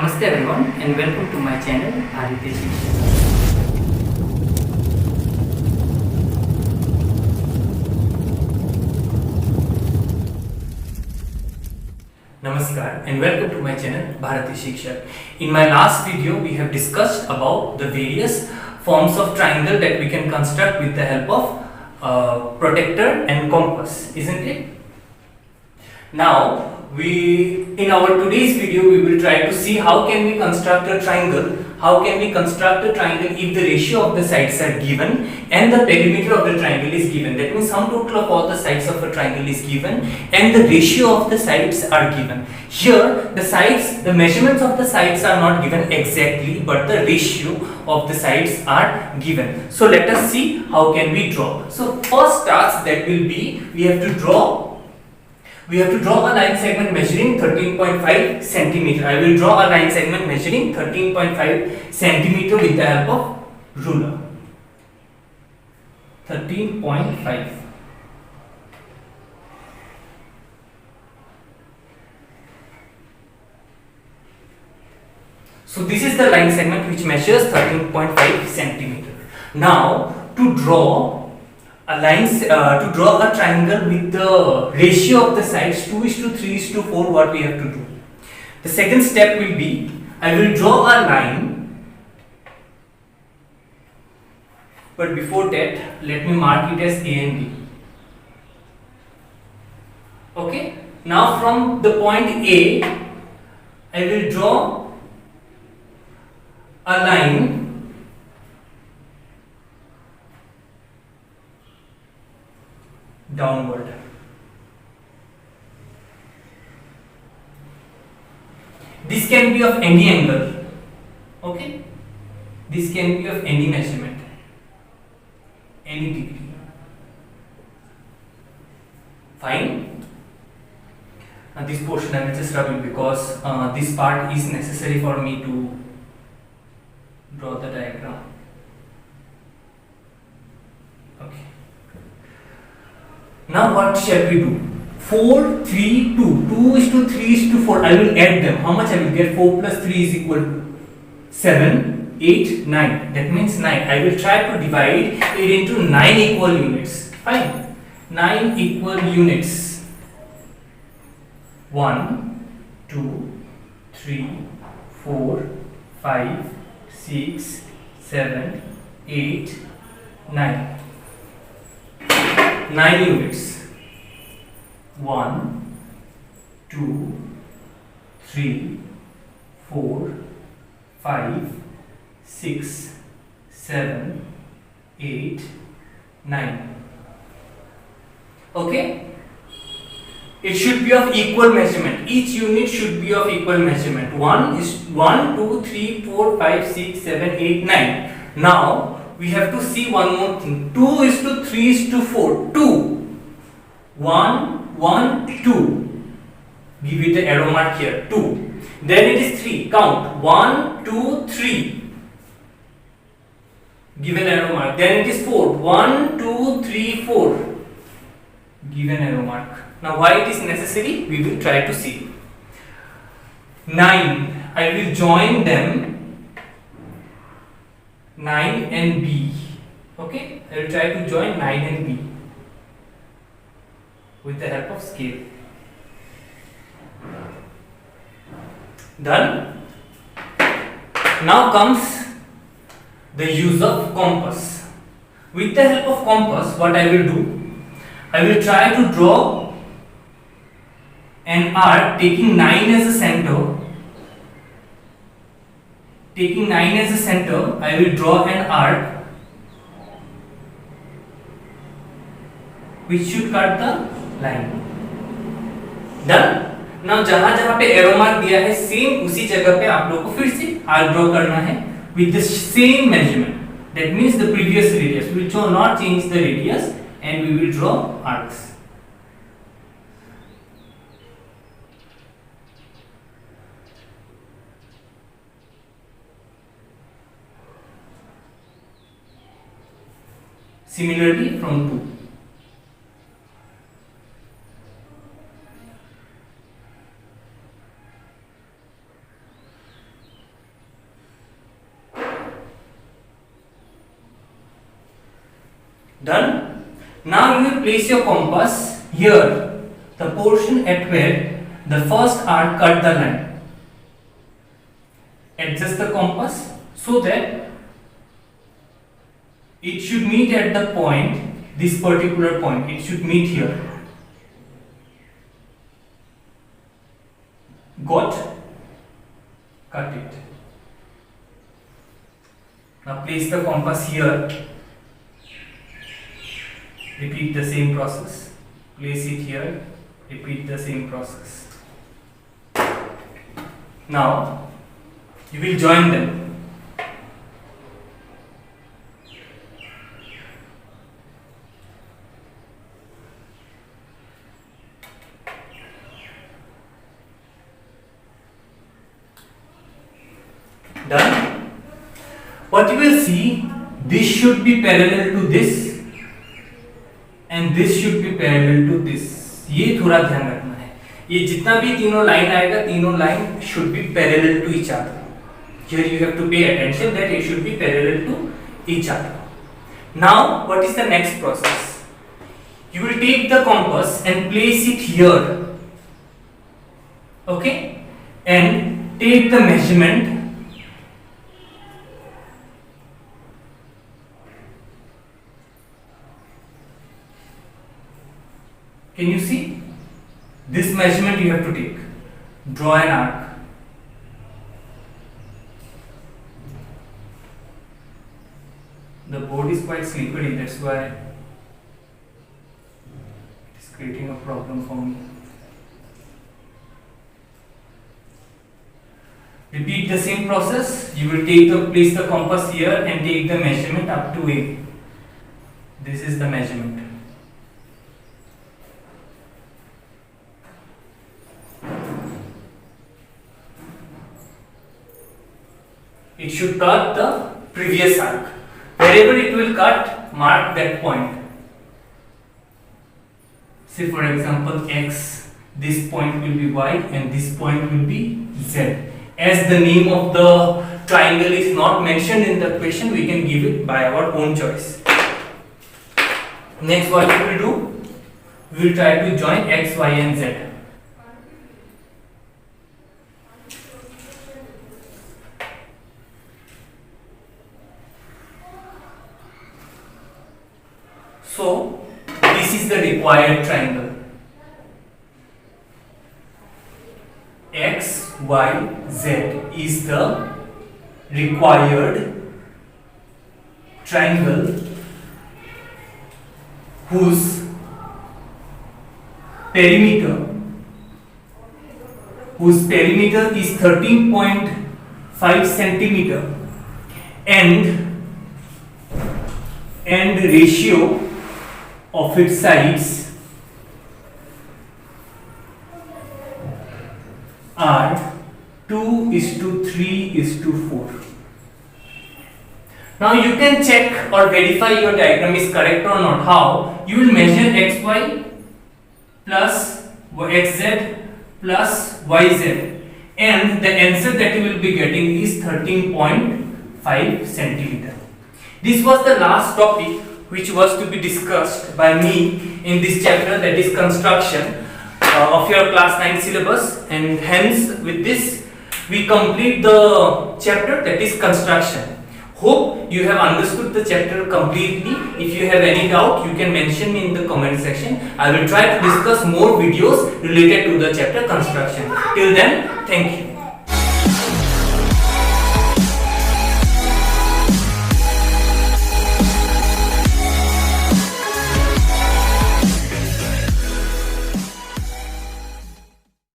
Namaste everyone and welcome to my channel Bharatiya Shiksha. Namaskar and welcome to my channel Bharatiya Shiksha. In my last video we have discussed about the various forms of triangle that we can construct with the help of protractor and compass, isn't it? Now in our today's video we will try to see how can we construct a triangle. How can we construct a triangle if the ratio of the sides are given and the perimeter of the triangle is given. That means sum total of all the sides of a triangle is given and the ratio of the sides are given. Here the measurements of the sides are not given exactly, but the ratio of the sides are given. So let us see how can we draw. So first task that will be we have to draw a line segment measuring 13.5 centimeter. I will draw a line segment measuring 13.5 centimeter with the help of ruler. 13.5. So this is the line segment which measures 13.5 centimeter. Now to draw a triangle with the ratio of the sides 2:3:4, what we have to do. The second step will be I will draw a line, but before that let me mark it as A and B. Okay. Now from the point A I will draw a line downward. This can be of any angle. Okay, this can be of any measurement, any degree. Fine. Now this portion I will just rub it because this part is necessary for me to draw the diagram. Okay. Now what shall we do? 4, 3, 2. 2:3:4. I will add them. How much I will get? 4 plus 3 is equal to 7, 8, 9. That means 9. I will try to divide it into 9 equal units. Fine. 9 equal units. 1, 2, 3, 4, 5, 6, 7, 8, 9. 9 units. 1, 2, 3, 4, 5, 6, 7, 8, 9. Okay? It should be of equal measurement. Each unit should be of equal measurement. 1, 2, 3, 4, 5, 6, 7, 8, 9. Now we have to see one more thing. 2:3:4. 2. 1, 1, 2. Give it an arrow mark here. 2. Then it is 3. Count. 1, 2, 3. Give an arrow mark. Then it is 4. 1, 2, 3, 4. Give an arrow mark. Now why it is necessary? We will try to see. 9. I will join them. 9 and B. Okay, I will try to join 9 and B with the help of scale. Done. Now comes the use of compass. With the help of compass, what I will do, I will try to draw an arc taking 9 as a center. Taking 9 as a center, I will draw an arc which should cut the line. Done. Now जहां पे arrow mark दिया है same उसी जगह पे आप लोग को फिर से आर्क ड्रॉ करना है with the same measurement. That means the previous radius. We will not change the radius and we will draw arcs. Similarly from 2. Done? Now you will place your compass here, the portion at where the first arc cut the line. Adjust the compass so that it should meet at the point, this particular point, it should meet here. Got? Cut it. Now place the compass here. Repeat the same process. Place it here. Repeat the same process. Now you will join them. Done? What you will see, this should be parallel to this and this should be parallel to this. ये थोड़ा ध्यान रखना है. ये जितना भी तीनों line आएगा, तीनों line should be parallel to each other. Here you have to pay attention that it should be parallel to each other. Now what is the next process? You will take the compass and place it here. Okay? And take the measurement. Can you see? This measurement you have to take. Draw an arc. The board is quite slippery, that's why it is creating a problem for me. Repeat the same process. You will place the compass here and take the measurement up to A. This is the measurement. It should cut the previous arc. Wherever it will cut, mark that point. Say for example X, this point will be Y and this point will be Z. As the name of the triangle is not mentioned in the question, we can give it by our own choice. Next what we will do? We will try to join X, Y and Z. So, this is the required triangle. X, Y, Z is the required triangle whose perimeter is 13.5 centimeter and ratio of its sides are 2:3:4. Now you can check or verify your diagram is correct or not. How? You will measure xy plus xz plus yz and the answer that you will be getting is 13.5 centimeter. This was the last topic which was to be discussed by me in this chapter, that is construction of your class 9 syllabus, and hence with this we complete the chapter, that is construction. Hope you have understood the chapter completely. If you have any doubt, you can mention me in the comment section. I will try to discuss more videos related to the chapter construction. Till then, thank you.